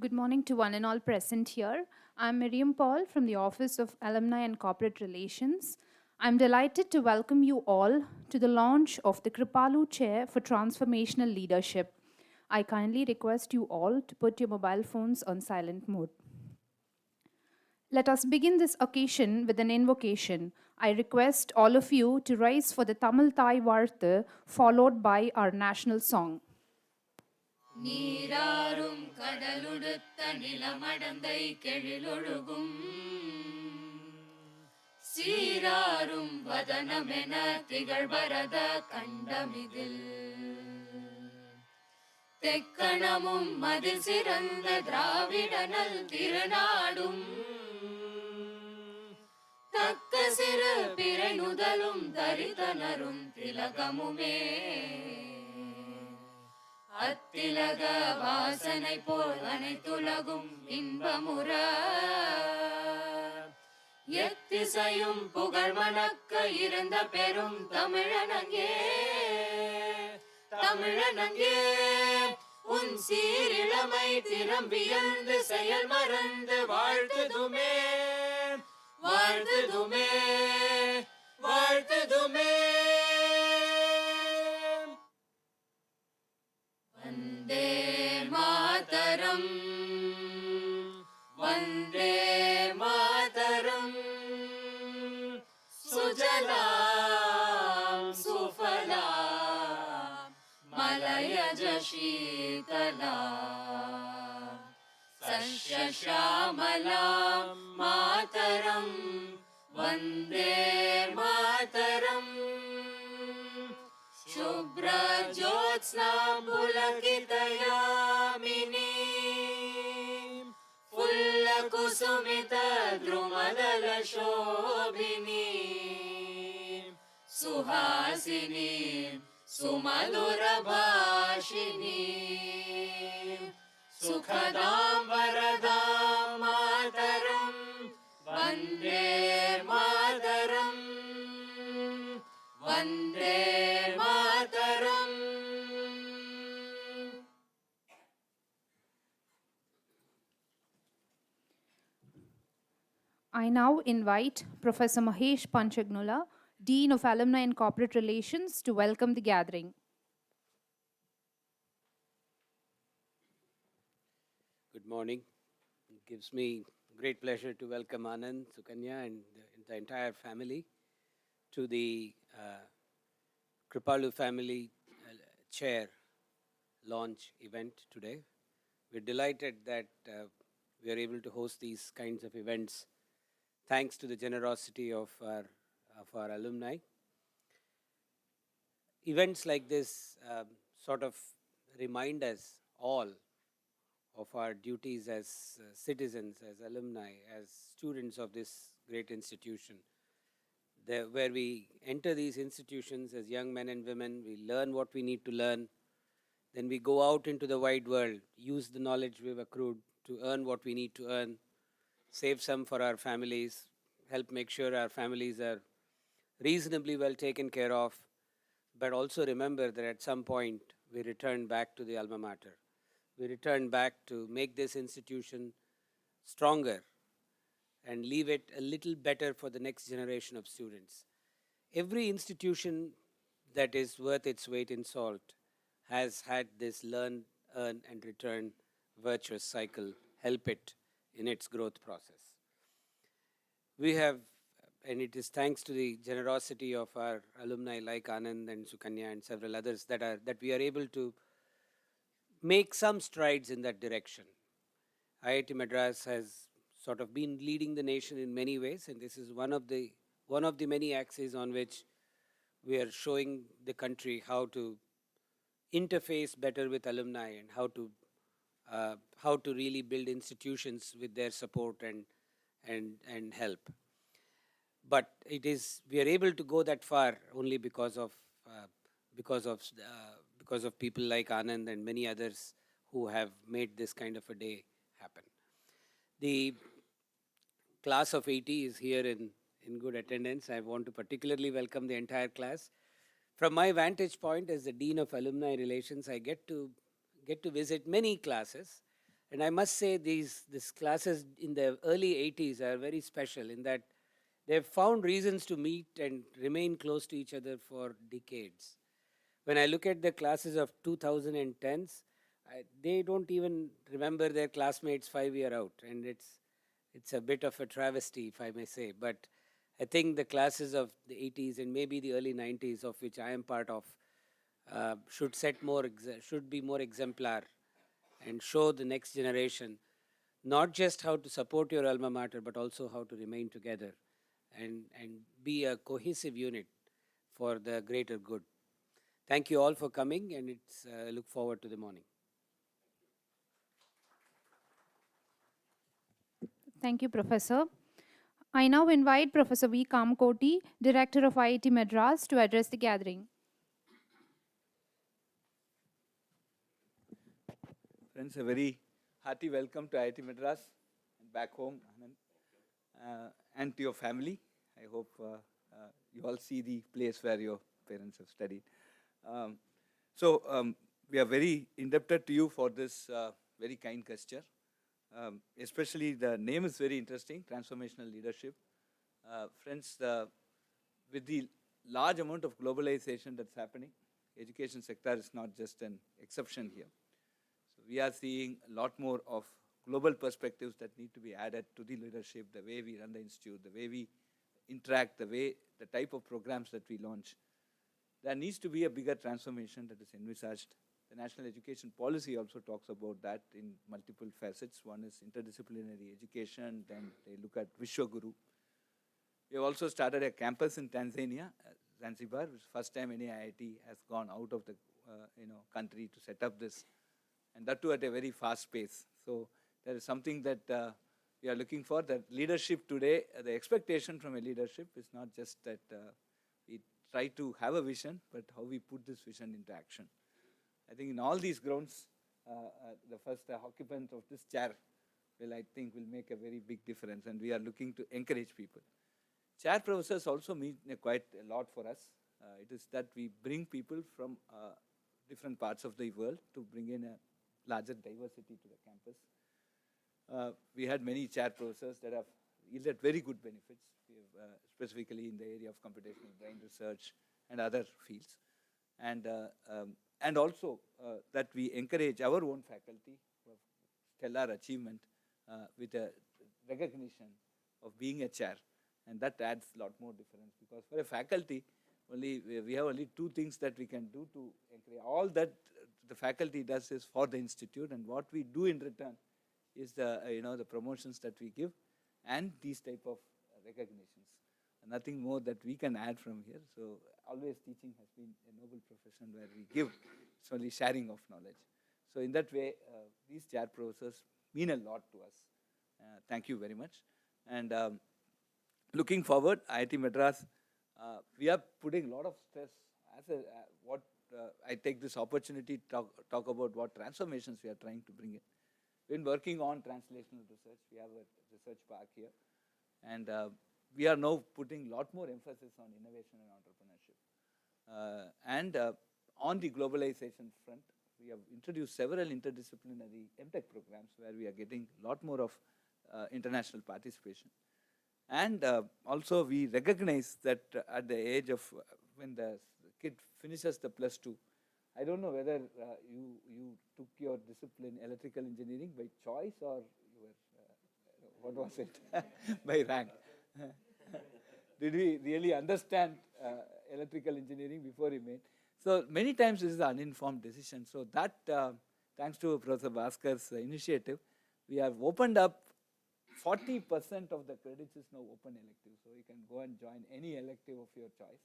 Good morning to one and all present here. I'm Miriam Paul from the Office of Alumni and Corporate Relations. I'm delighted to welcome you all to the launch of the Kripalu Chair for Transformational Leadership. I kindly request you all to put your mobile phones on silent mode. Let us begin this occasion with an invocation. I request all of you to rise for the Tamil Thai Vartha, followed by our national song. நீராறும் கடலுடுத்த நிலமடந்தை கெழிலொழுகும் சீராறும் வதனமென திகழ்பரத கண்டமிதில் தெக்கணமும் மதில் சிறந்த திராவிடனல் திருநாடும் தக்க சிறு பிறை நுதலும் தரிதனரும் திலகமுமே அத்திலக வாசனை போல் அனைத்துலகும் இன்பமுற எத்திசையும் புகழ் மணக்க இருந்த பெரும் தமிழனங்கே தமிழனங்கே உன் சீரிழமை திறம் வியந்து செயல் மறந்து வாழ்த்துதுமே வாழ்த்துதுமே வாழ்த்துதுமே வந்தே மாதரம் வந்தே மாதரம் சுஜலாம் சுஃபலாம் மலயஜ சீதலாம் சஸ்யஸ்யாமலாம் மாதரம் வந்தே மாதரம் शुभ्रज्योत्स्ना पुलकितयामिनी फुल्लकुसुमितद्रुमदलशोभिनी सुहासिनी सुमधुरभाषिणी सुखदां वरदां मातरं Vande Mataram Vande Mataram. I now invite Professor Mahesh Panchagnula, Dean of Alumni and Corporate Relations, to welcome the gathering. Good morning. It gives me great pleasure to welcome Anand, Sukanya, and the entire family to the Kripalu family chair launch event today. We're delighted that we are able to host these kinds of events thanks to the generosity of our alumni. Events like this sort of remind us all of our duties as citizens, as alumni, as students of this great institution. Where we enter these institutions as young men and women, we learn what we need to learn. Then we go out into the wide world, use the knowledge we've accrued to earn what we need to earn, save some for our families, help make sure our families are reasonably well taken care of, but also remember that at some point we return back to the alma mater. We return back to make this institution stronger and leave it a little better for the next generation of students. Every institution that is worth its weight in salt has had this learn, earn, and return virtuous cycle help it in its growth process. We have, and it is thanks to the generosity of our alumni like Anand and Sukanya and several others that we are able to make some strides in that direction. IIT Madras has sort of been leading the nation in many ways, and this is one of the many axes on which we are showing the country how to interface better with alumni and how to really build institutions with their support and help. But we are able to go that far only because of uh, because of because of people like Anand and many others who have made this kind of a day happen. The class of 80 is here in good attendance. I want to particularly welcome the entire class. From my vantage point as the Dean of Alumni Relations, I get to visit many classes. And I must say these classes in the early 80s are very special in that they've found reasons to meet and remain close to each other for decades. When I look at the classes of 2010s, they don't even remember their classmates 5 years out, and it's a bit of a travesty, if I may say. But I think the classes of the 80s and maybe the early 90s, of which I am part of, should be more exemplar and show the next generation not just how to support your alma mater, but also how to remain together and be a cohesive unit for the greater good. Thank you all for coming, and it's look forward to the morning. Thank you, Professor. I now invite Professor V. Kamkoti, Director of IIT Madras, to address the gathering. Friends, a very hearty welcome to IIT Madras and back home, Anand, and to your family. I hope you all see the place where your parents have studied. We are very indebted to you for this very kind gesture. Especially the name is very interesting, Transformational Leadership. Friends, with the large amount of globalization that's happening, education sector is not just an exception here. So we are seeing a lot more of global perspectives that need to be added to the leadership, the way we run the institute, the way we interact, the type of programs that we launch. There needs to be a bigger transformation that is envisaged. The National Education Policy also talks about that in multiple facets. One is interdisciplinary education, then they look at Vishwaguru. We have also started a campus in Tanzania, Zanzibar, which is the first time any IIT has gone out of the country to set up this, and that too at a very fast pace. So there is something that we are looking for, that leadership today, the expectation from a leadership is not just that we try to have a vision, but how we put this vision into action. I think in all these grounds, the first occupant of this chair will make a very big difference, and we are looking to encourage people. Chair professors also mean quite a lot for us. It is that we bring people from different parts of the world to bring in a larger diversity to the campus. We had many chair professors that have yielded very good benefits, specifically in the area of computational brain research and other fields. And also that we encourage our own faculty for stellar achievement with a recognition of being a chair. And that adds a lot more difference, because for a faculty, we have only two things that we can do to encourage. All that the faculty does is for the institute, and what we do in return is the promotions that we give and these type of recognitions. And nothing more that we can add from here. So always teaching has been a noble profession where we give. It's only sharing of knowledge. So in that way, these chair professors mean a lot to us. Thank you very much. And looking forward, IIT Madras, we are putting a lot of stress. I take this opportunity to talk about what transformations we are trying to bring in. We've been working on translational research. We have a research park here. And we are now putting a lot more emphasis on innovation and entrepreneurship. On the globalization front, we have introduced several interdisciplinary MTech programs where we are getting a lot more of international participation. And also we recognize that at the age of when the kid finishes the +2, I don't know whether you took your discipline electrical engineering by choice or you were, what was it, by rank. Did we really understand electrical engineering before he made? So many times this is an uninformed decision. So that, thanks to Professor Bhaskar's initiative, we have opened up 40% of the credits is now open elective. So you can go and join any elective of your choice.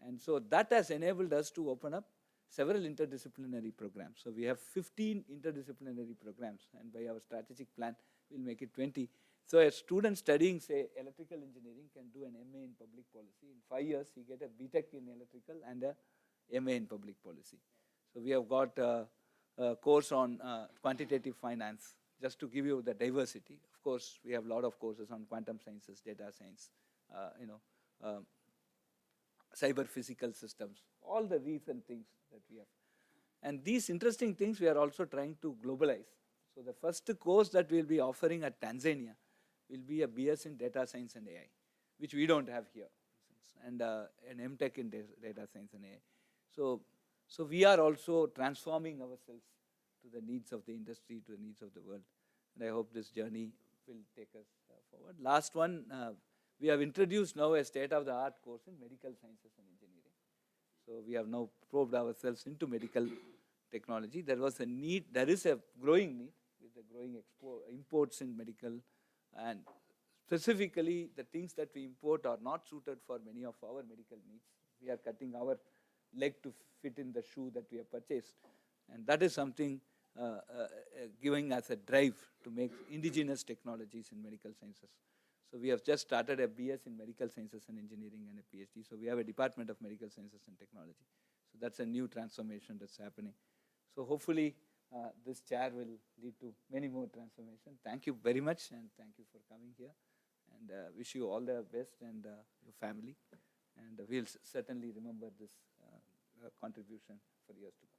And so that has enabled us to open up several interdisciplinary programs. So we have 15 interdisciplinary programs, and by our strategic plan, we'll make it 20. So a student studying, say, electrical engineering can do an MA in public policy. In 5 years, he get a BTech in electrical and a MA in public policy. So we have got a course on quantitative finance, just to give you the diversity. Of course, we have a lot of courses on quantum sciences, data science, cyber physical systems, all the recent things that we have. And these interesting things we are also trying to globalize. So the first course that we'll be offering at Tanzania will be a BS in data science and AI, which we don't have here, and an MTech in data science and AI. So we are also transforming ourselves to the needs of the industry, to the needs of the world. And I hope this journey will take us forward. Last one, we have introduced now a state-of-the-art course in medical sciences and engineering. So we have now probed ourselves into medical technology. There was a need, there is a growing need with the growing imports in medical, and specifically the things that we import are not suited for many of our medical needs. We are cutting our leg to fit in the shoe that we have purchased. And that is something giving us a drive to make indigenous technologies in medical sciences. So we have just started a BS in medical sciences and engineering and a PhD. So we have a department of medical sciences and technology. So that's a new transformation that's happening. So hopefully this chair will lead to many more transformations. Thank you very much, and thank you for coming here. And wish you all the best and your family. And we'll certainly remember this contribution for years to come.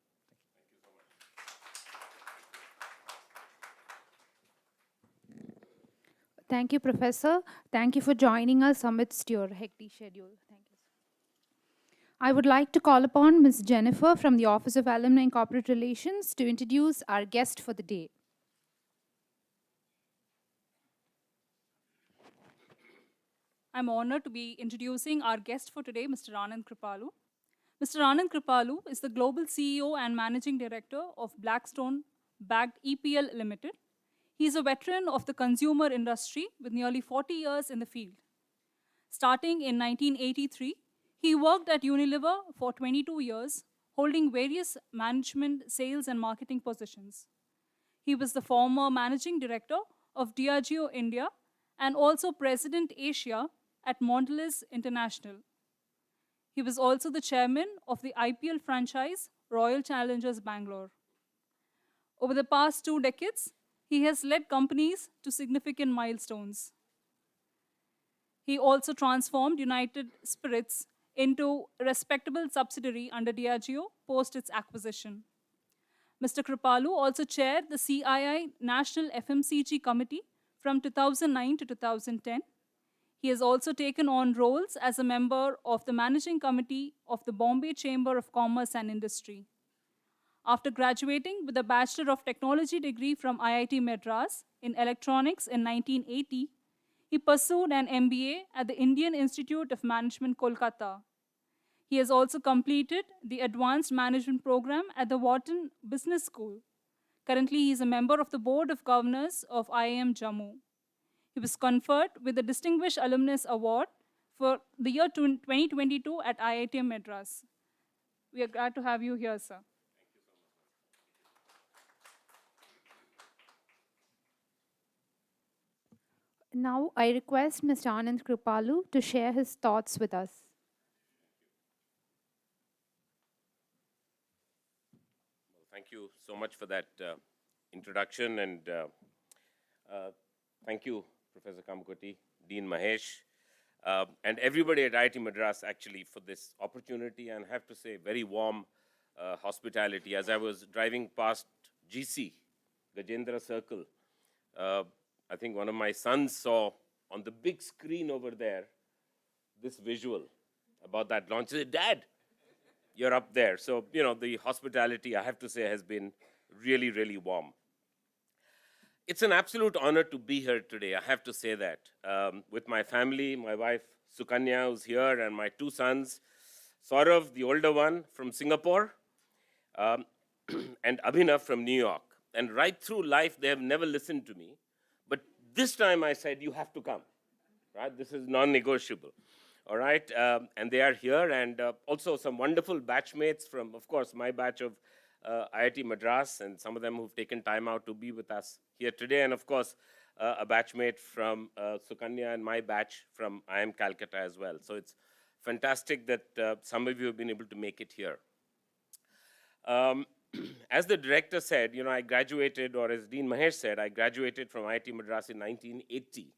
Thank you, Professor. Thank you for joining us amidst your hectic schedule. Thank you. I would like to call upon Ms. Jennifer from the Office of Alumni and Corporate Relations to introduce our guest for the day. I'm honored to be introducing our guest for today, Mr. Anand Kripalu. Mr. Anand Kripalu is the Global CEO and Managing Director of Blackstone-backed EPL Limited. He is a veteran of the consumer industry with nearly 40 years in the field. Starting in 1983, he worked at Unilever for 22 years, holding various management, sales, and marketing positions. He was the former Managing Director of Diageo India and also President Asia at Mondelez International. He was also the chairman of the IPL franchise, Royal Challengers Bangalore. Over the past 2 decades, he has led companies to significant milestones. He also transformed United Spirits into a respectable subsidiary under Diageo post its acquisition. Mr. Kripalu also chaired the CII National FMCG Committee from 2009 to 2010. He has also taken on roles as a member of the Managing Committee of the Bombay Chamber of Commerce and Industry. After graduating with a Bachelor of Technology degree from IIT Madras in Electronics in 1980, he pursued an MBA at the Indian Institute of Management, Kolkata. He has also completed the Advanced Management Program at the Wharton Business School. Currently, he is a member of the Board of Governors of IIM Jammu. He was conferred with the Distinguished Alumnus Award for the year 2022 at IIT Madras. We are glad to have you here, sir. Now, I request Mr. Anand Kripalu to share his thoughts with us. Well, thank you so much for that introduction, and thank you, Professor Kamakoti, Dean Mahesh, and everybody at IIT Madras actually for this opportunity, and I have to say very warm hospitality. As I was driving past GC, Gajendra Circle, I think one of my sons saw on the big screen over there this visual about that launch. He said, "Dad, you're up there." So, you know, the hospitality, I have to say, has been really, really warm. It's an absolute honor to be here today, I have to say that. With my family, my wife Sukanya, who's here, and my 2 sons, Saurav, the older one, from Singapore, and Abhinav from New York. And right through life, they have never listened to me. But this time I said, you have to come, right? This is non-negotiable, all right? And they are here, and also some wonderful batchmates from, of course, my batch of IIT Madras, and some of them who've taken time out to be with us here today, and of course, a batchmate from Sukanya and my batch from IIM Calcutta as well. So it's fantastic that some of you have been able to make it here. As the director said, I graduated, or as Dean Mahesh said, I graduated from IIT Madras in 1980.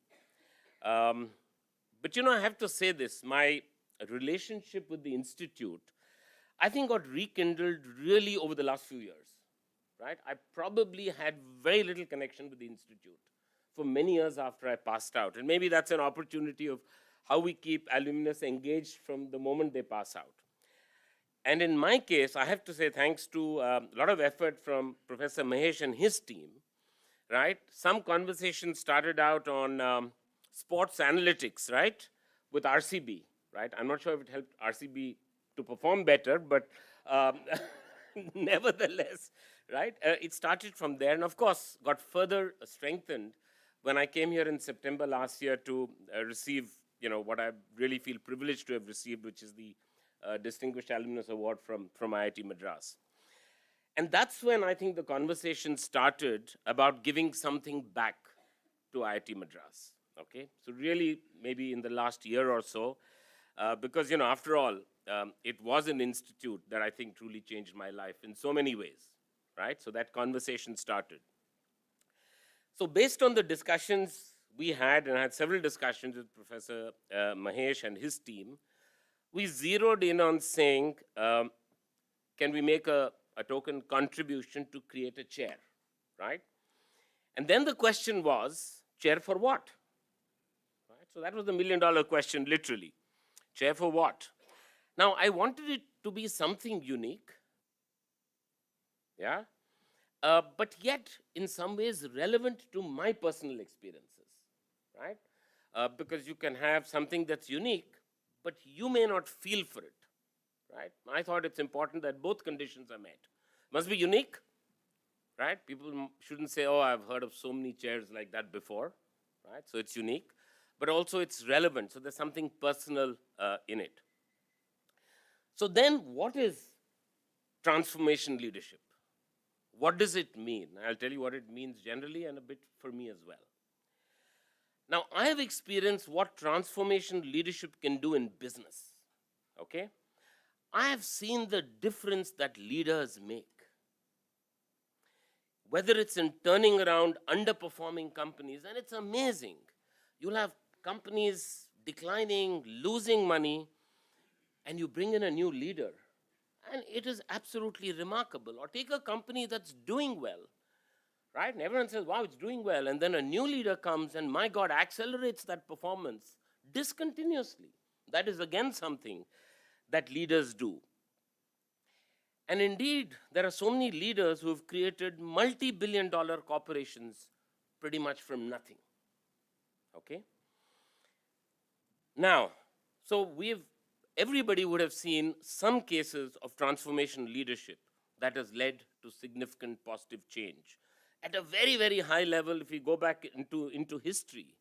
But I have to say this, my relationship with the institute, I think got rekindled really over the last few years, right? I probably had very little connection with the institute for many years after I passed out. And maybe that's an opportunity of how we keep alumnus engaged from the moment they pass out. And in my case, I have to say thanks to a lot of effort from Professor Mahesh and his team, right? Some conversations started out on sports analytics, right? With RCB, right? I'm not sure if it helped RCB to perform better, but nevertheless, right? It started from there, and of course, got further strengthened when I came here in September last year to receive, what I really feel privileged to have received, which is the Distinguished Alumnus Award from IIT Madras. And that's when I think the conversation started about giving something back to IIT Madras, okay? So really, maybe in the last year or so, because, after all, it was an institute that I think truly changed my life in so many ways, right? So that conversation started. So based on the discussions we had, and I had several discussions with Professor Mahesh and his team, we zeroed in on saying, can we make a token contribution to create a chair, right? And then the question was, chair for what? Right? So that was the million-dollar question, literally. Chair for what? Now, I wanted it to be something unique, yeah? But yet, in some ways, relevant to my personal experiences, right? Because you can have something that's unique, but you may not feel for it, right? I thought it's important that both conditions are met. Must be unique, right? People shouldn't say, oh, I've heard of so many chairs like that before, right? So it's unique, but also it's relevant. So there's something personal in it. So then what is transformation leadership? What does it mean? I'll tell you what it means generally and a bit for me as well. Now, I have experienced what transformation leadership can do in business, okay? I have seen the difference that leaders make. Whether it's in turning around underperforming companies, and it's amazing. You'll have companies declining, losing money, and you bring in a new leader, and it is absolutely remarkable. Or take a company that's doing well, right? And everyone says, wow, it's doing well. And then a new leader comes and, my God, accelerates that performance discontinuously. That is, again, something that leaders do. And indeed, there are so many leaders who have created multi-billion-dollar corporations pretty much from nothing, okay? Now, so everybody would have seen some cases of transformation leadership that has led to significant positive change. At a very, very high level, if we go back into history,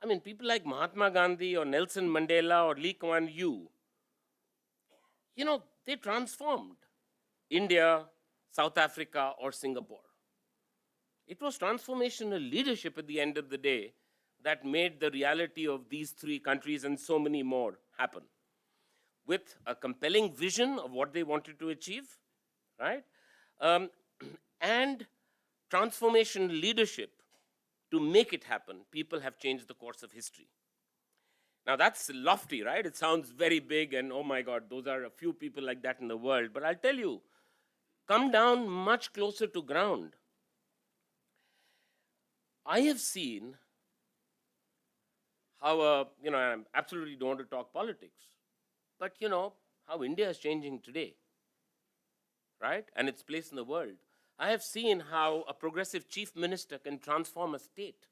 I mean, people like Mahatma Gandhi or Nelson Mandela or Lee Kuan Yew, they transformed India, South Africa, or Singapore. It was transformational leadership at the end of the day that made the reality of these three countries and so many more happen. With a compelling vision of what they wanted to achieve, right? And transformation leadership to make it happen, people have changed the course of history. Now that's lofty, right? It sounds very big and oh my God, those are a few people like that in the world. But I'll tell you, come down much closer to ground. I have seen how, I absolutely don't want to talk politics, but how India is changing today, right? And its place in the world. I have seen how a progressive chief minister can transform a state.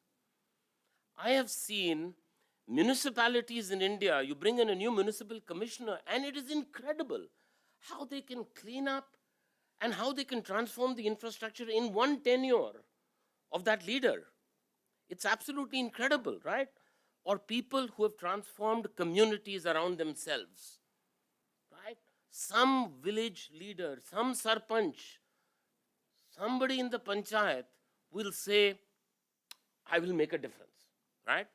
I have seen municipalities in India, you bring in a new municipal commissioner, and it is incredible how they can clean up and how they can transform the infrastructure in one tenure of that leader. It's absolutely incredible, right? Or people who have transformed communities around themselves, right? Some village leader, some sarpanch, somebody in the panchayat will say, I will make a difference, right?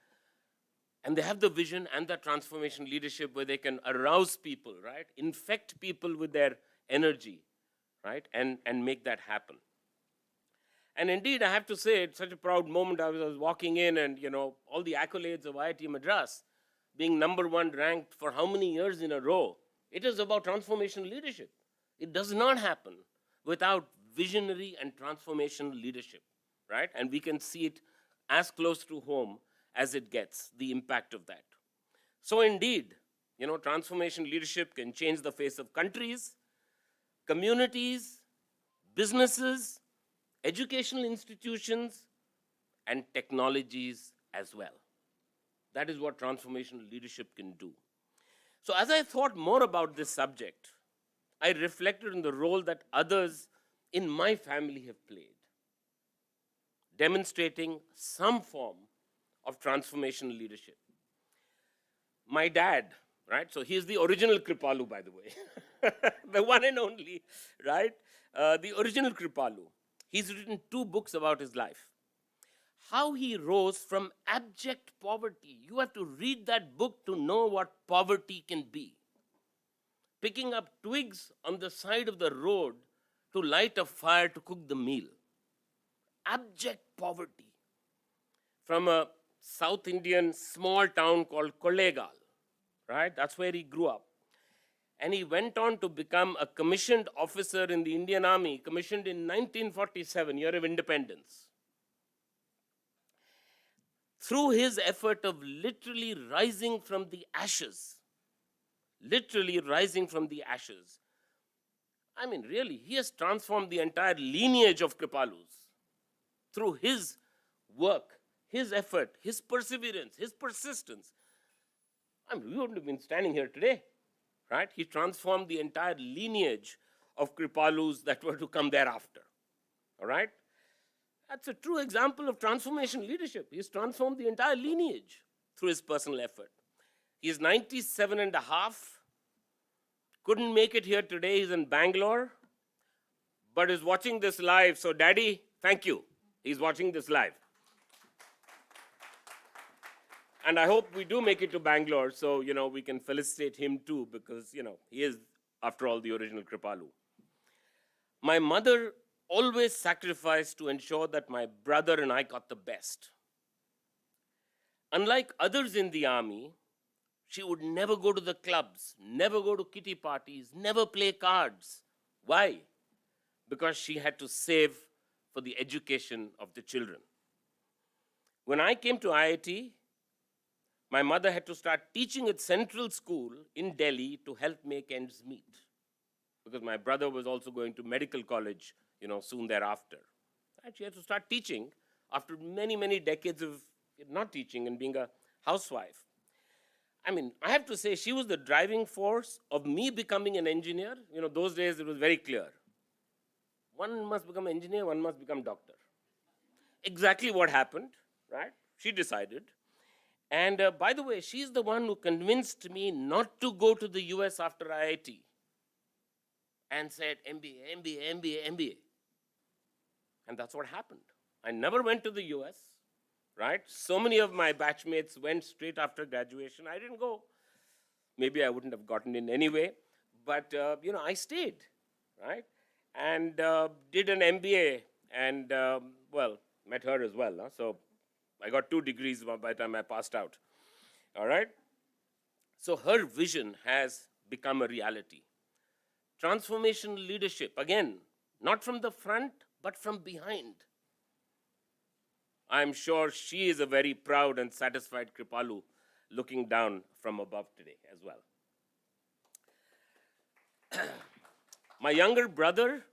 And they have the vision and the transformation leadership where they can arouse people, right? Infect people with their energy, right? And make that happen. And indeed, I have to say, it's such a proud moment. I was walking in and, all the accolades of IIT Madras, being #1 ranked for how many years in a row. It is about transformation leadership. It does not happen without visionary and transformational leadership, right? And we can see it as close to home as it gets, the impact of that. So indeed, transformation leadership can change the face of countries, communities, businesses, educational institutions, and technologies as well. That is what transformational leadership can do. So as I thought more about this subject, I reflected on the role that others in my family have played, demonstrating some form of transformational leadership. My dad, right? So he's the original Kripalu, by the way, the one and only, right? The original Kripalu. He's written 2 books about his life. How he rose from abject poverty. You have to read that book to know what poverty can be. Picking up twigs on the side of the road to light a fire to cook the meal. Abject poverty. From a South Indian small town called Kollegal, right? That's where he grew up. And he went on to become a commissioned officer in the Indian Army, commissioned in 1947, year of independence. Through his effort of literally rising from the ashes, I mean, really, he has transformed the entire lineage of Kripalus through his work, his effort, his perseverance, his persistence. I mean, we wouldn't have been standing here today, right? He transformed the entire lineage of Kripalus that were to come thereafter, all right? That's a true example of transformation leadership. He's transformed the entire lineage through his personal effort. He's 97 and a half, couldn't make it here today. He's in Bangalore, but is watching this live. So, Daddy, thank you. He's watching this live. And I hope we do make it to Bangalore so, we can felicitate him too because, he is, after all, the original Kripalu. My mother always sacrificed to ensure that my brother and I got the best. Unlike others in the army, she would never go to the clubs, never go to kitty parties, never play cards. Why? Because she had to save for the education of the children. When I came to IIT, my mother had to start teaching at Central School in Delhi to help make ends meet. Because my brother was also going to medical college, soon thereafter. And she had to start teaching after many, many decades of not teaching and being a housewife. I mean, I have to say, she was the driving force of me becoming an engineer. Those days it was very clear. One must become an engineer, one must become doctor. Exactly what happened, right? She decided. And by the way, she's the one who convinced me not to go to the US after IIT and said MBA, MBA, MBA, MBA. And that's what happened. I never went to the US, right? So many of my batchmates went straight after graduation. I didn't go. Maybe I wouldn't have gotten in anyway, but I stayed, right? And did an MBA and, met her as well. Huh? So I got 2 degrees by the time I passed out, all right? So her vision has become a reality. Transformational leadership, again, not from the front, but from behind. I'm sure she is a very proud and satisfied Kripalu looking down from above today as well. My younger brother,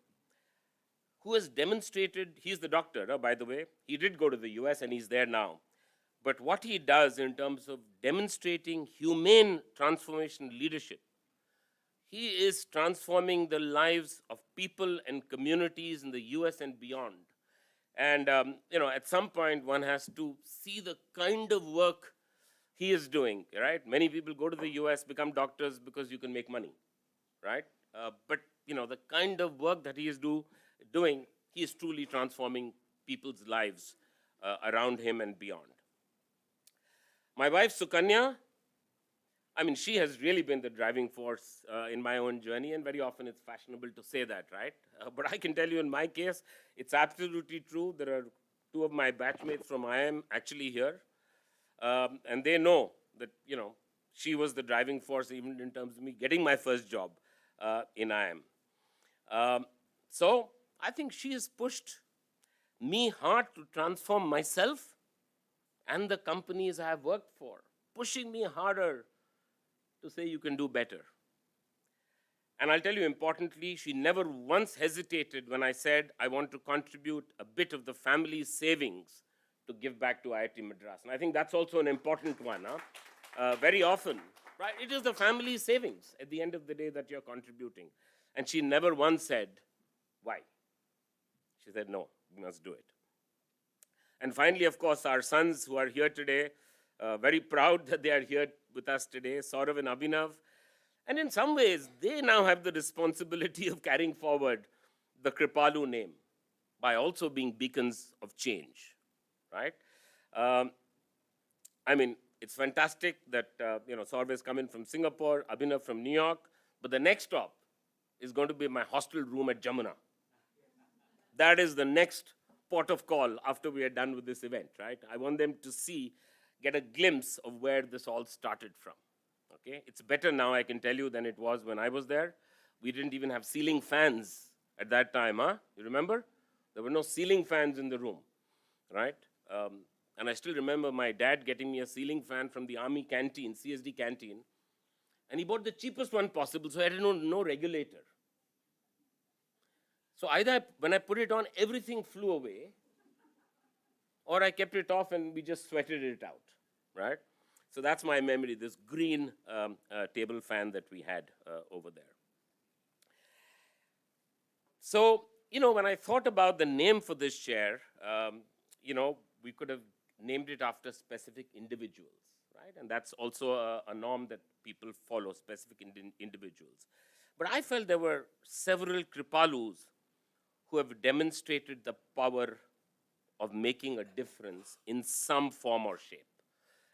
who has demonstrated, he's the doctor, by the way. He did go to the US and he's there now. But what he does in terms of demonstrating humane transformation leadership, he is transforming the lives of people and communities in the US and beyond. And, at some point, one has to see the kind of work he is doing, right? Many people go to the US, become doctors because you can make money, right? But, the kind of work that he is doing, he is truly transforming people's lives around him and beyond. My wife, Sukanya, she has really been the driving force in my own journey, and very often it's fashionable to say that, right? But I can tell you in my case, it's absolutely true. There are two of my batchmates from IIM actually here, and they know that, she was the driving force even in terms of me getting my first job in IIM. So I think she has pushed me hard to transform myself and the companies I have worked for, pushing me harder to say you can do better. And I'll tell you importantly, she never once hesitated when I said I want to contribute a bit of the family's savings to give back to IIT Madras. And I think that's also an important one. Very often, right, it is the family's savings at the end of the day that you're contributing. And she never once said, why? She said, no, we must do it. And finally, of course, our sons who are here today, very proud that they are here with us today, Saurav and Abhinav. And in some ways, they now have the responsibility of carrying forward the Kripalu name by also being beacons of change, right? It's fantastic that, Saurav is coming from Singapore, Abhinav from New York, but the next stop is going to be my hostel room at Jamuna. That is the next port of call after we are done with this event, right? I want them to get a glimpse of where this all started from, okay? It's better now, I can tell you, than it was when I was there. We didn't even have ceiling fans at that time, huh? You remember? There were no ceiling fans in the room, right? And I still remember my dad getting me a ceiling fan from the Army canteen, CSD canteen, and he bought the cheapest one possible, so I had no regulator. So either when I put it on, everything flew away, or I kept it off and we just sweated it out, right? So that's my memory, this green table fan that we had over there. So, when I thought about the name for this chair, we could have named it after specific individuals, right? And that's also a norm that people follow, specific individuals. But I felt there were several Kripalus who have demonstrated the power of making a difference in some form or shape.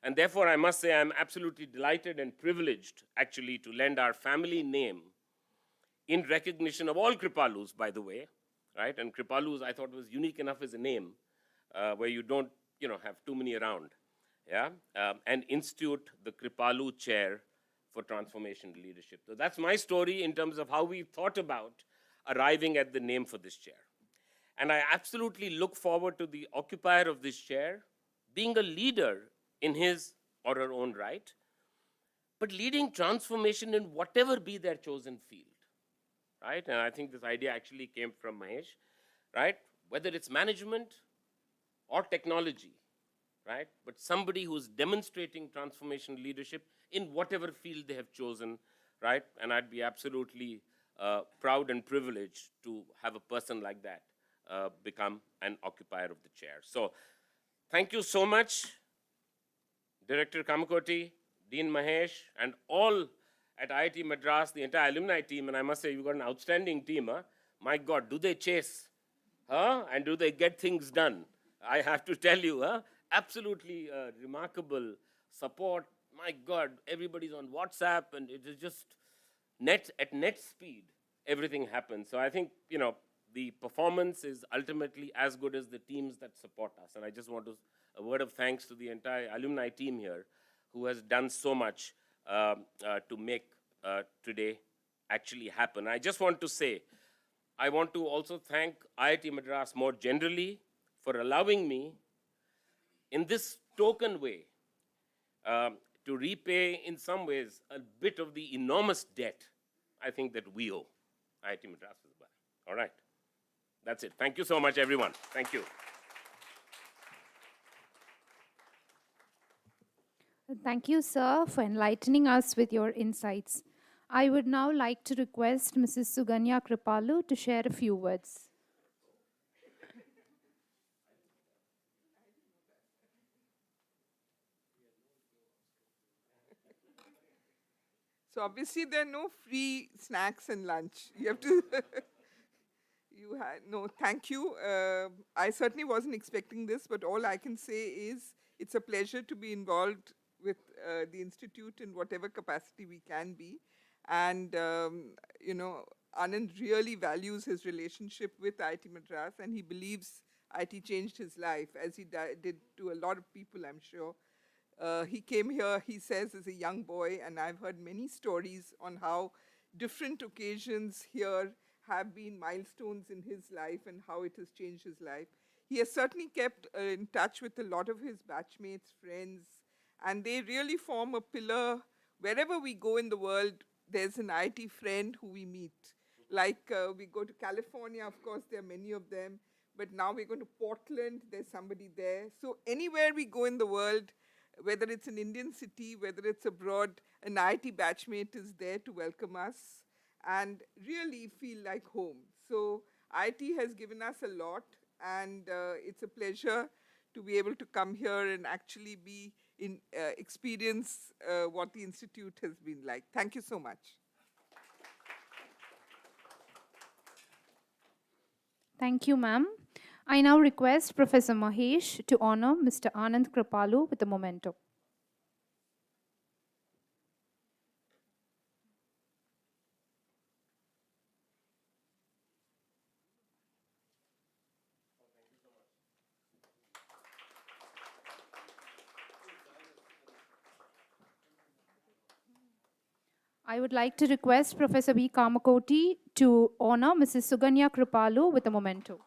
And therefore, I must say I'm absolutely delighted and privileged, actually, to lend our family name in recognition of all Kripalus, by the way, right? And Kripalus, I thought, was unique enough as a name where you don't, have too many around, yeah? And institute the Kripalu Chair for Transformation Leadership. So that's my story in terms of how we thought about arriving at the name for this chair. And I absolutely look forward to the occupier of this chair being a leader in his or her own right, but leading transformation in whatever be their chosen field, right? And I think this idea actually came from Mahesh, right? Whether it's management or technology, right? But somebody who's demonstrating transformation leadership in whatever field they have chosen, right? And I'd be absolutely proud and privileged to have a person like that become an occupier of the chair. So thank you so much, Director Kamakoti, Dean Mahesh, and all at IIT Madras, the entire alumni team. And I must say, you've got an outstanding team. Huh? My God, do they chase? Huh? And do they get things done? I have to tell you, absolutely remarkable support. My God, everybody's on WhatsApp, and it is just at net speed, everything happens. So I think, the performance is ultimately as good as the teams that support us. And I just want a word of thanks to the entire alumni team here who has done so much to make today actually happen. I just want to say, I want to also thank IIT Madras more generally for allowing me, in this token way, to repay, in some ways, a bit of the enormous debt I think that we owe IIT Madras as well. All right. That's it. Thank you so much, everyone. Thank you. Thank you, sir, for enlightening us with your insights. I would now like to request Mrs. Suganya Kripalu to share a few words. So obviously there are no free snacks and lunch. You have to, you had, no, thank you. I certainly wasn't expecting this, but all I can say is it's a pleasure to be involved with the Institute in whatever capacity we can be. And, you know, Anand really values his relationship with IIT Madras, and he believes IIT changed his life, as he did to a lot of people, I'm sure. He came here, he says, as a young boy, and I've heard many stories on how different occasions here have been milestones in his life and how it has changed his life. He has certainly kept in touch with a lot of his batchmates, friends, and they really form a pillar. Wherever we go in the world, there's an IT friend who we meet. Like we go to California, of course, there are many of them, but now we're going to Portland, there's somebody there. So anywhere we go in the world, whether it's an Indian city, whether it's abroad, an IT batchmate is there to welcome us and really feel like home. So IT has given us a lot, and it's a pleasure to be able to come here and actually be in experience what the Institute has been like. Thank you so much. Thank you, ma'am. I now request Professor Mahesh to honor Mr. Anand Kripalu with a memento. I would like to request Professor B. Kamakoti to honor Mrs. Suganya Kripalu with a memento.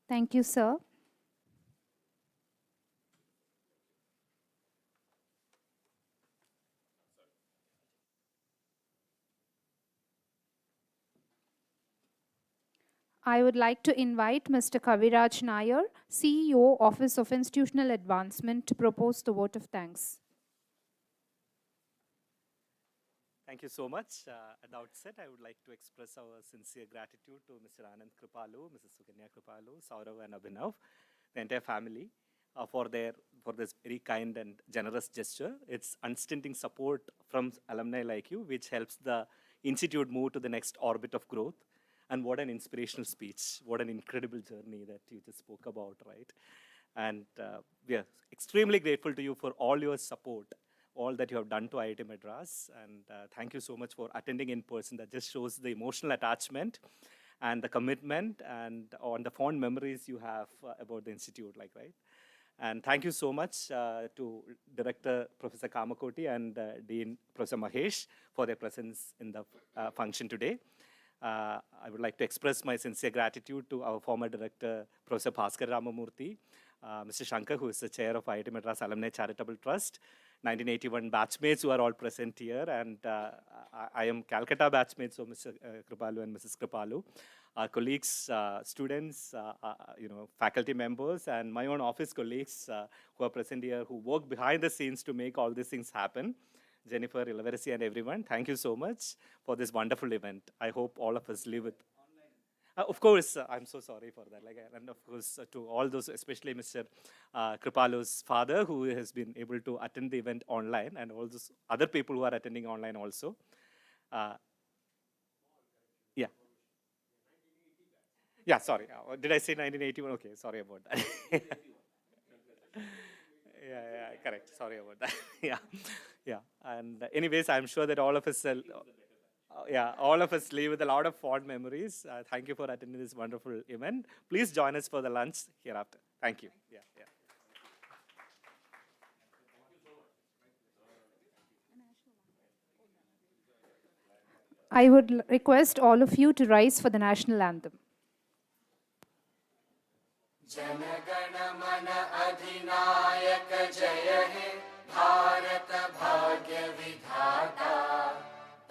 Thank you, sir. I would like to invite Mr. Kaviraj Nair, CEO, Office of Institutional Advancement, to propose the vote of thanks. Thank you so much. At the outset, I would like to express our sincere gratitude to Mr. Anand Kripalu, Mrs. Suganya Kripalu, Saurav and Abhinav, the entire family, for this very kind and generous gesture. It's unstinting support from alumni like you, which helps the institute move to the next orbit of growth. And what an inspirational speech. What an incredible journey that you just spoke about, right? And we are extremely grateful to you for all your support, all that you have done to IIT Madras. And thank you so much for attending in person. That just shows the emotional attachment and the commitment and on the fond memories you have about the institute, like, right? And thank you so much to Director Professor Kamakoti and Dean Professor Mahesh for their presence in the function today. I would like to express my sincere gratitude to our former director, Professor Bhaskar Ramamurthy, Mr. Shankar, who is the chair of IIT Madras Alumni Charitable Trust, 1981 batchmates who are all present here, and I am Calcutta batchmates of Mr. Kripalu and Mrs. Kripalu, our colleagues, students, faculty members, and my own office colleagues who are present here, who work behind the scenes to make all these things happen. Jennifer, Ilavarasi, and everyone, thank you so much for this wonderful event. I hope all of us live with. Of course, I'm so sorry for that. And of course, to all those, especially Mr. Kripalu's father, who has been able to attend the event online, and all those other people who are attending online also. Yeah. Yeah, sorry. Did I say 1981? Okay, sorry about that. Yeah, correct. Sorry about that. Yeah. And anyways, I'm sure that all of us, all of us live with a lot of fond memories. Thank you for attending this wonderful event. Please join us for the lunch hereafter. Thank you. Yeah. I would request all of you to rise for the national anthem. जनगण मन अधिनायक जय हे भारत भाग्य विधाता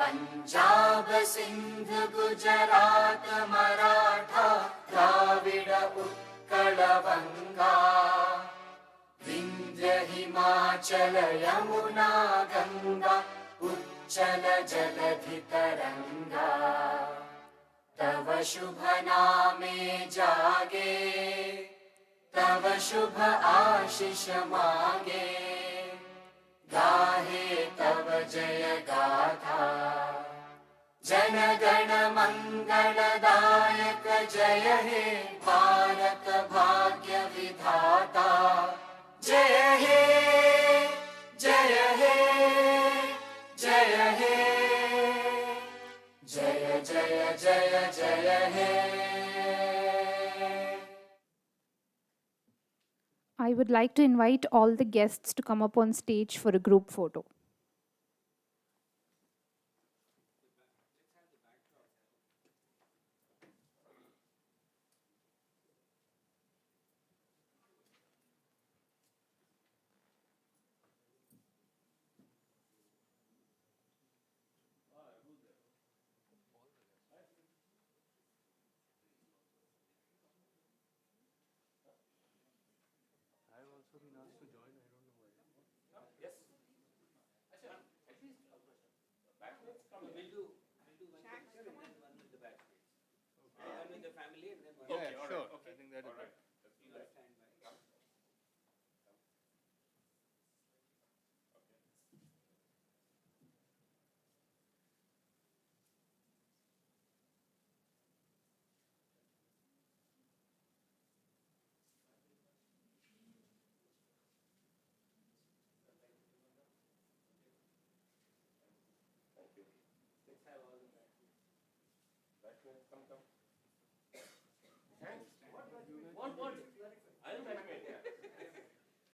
पंजाब सिंध गुजरात मराठा द्राविड उत्कल बंगा विंध्य हिमाचल यमुना गंगा उच्चल जलधि तरंगा तव शुभ नामे जागे तव शुभ आशीष मांगे गाहे तव जय गाथा जन गण मंगलदायक जय हे भारत भाग्य विधाता जय हे जय हे जय हे जय जय जय जय हे I would like to invite all the guests to come up on stage for a group photo. Come.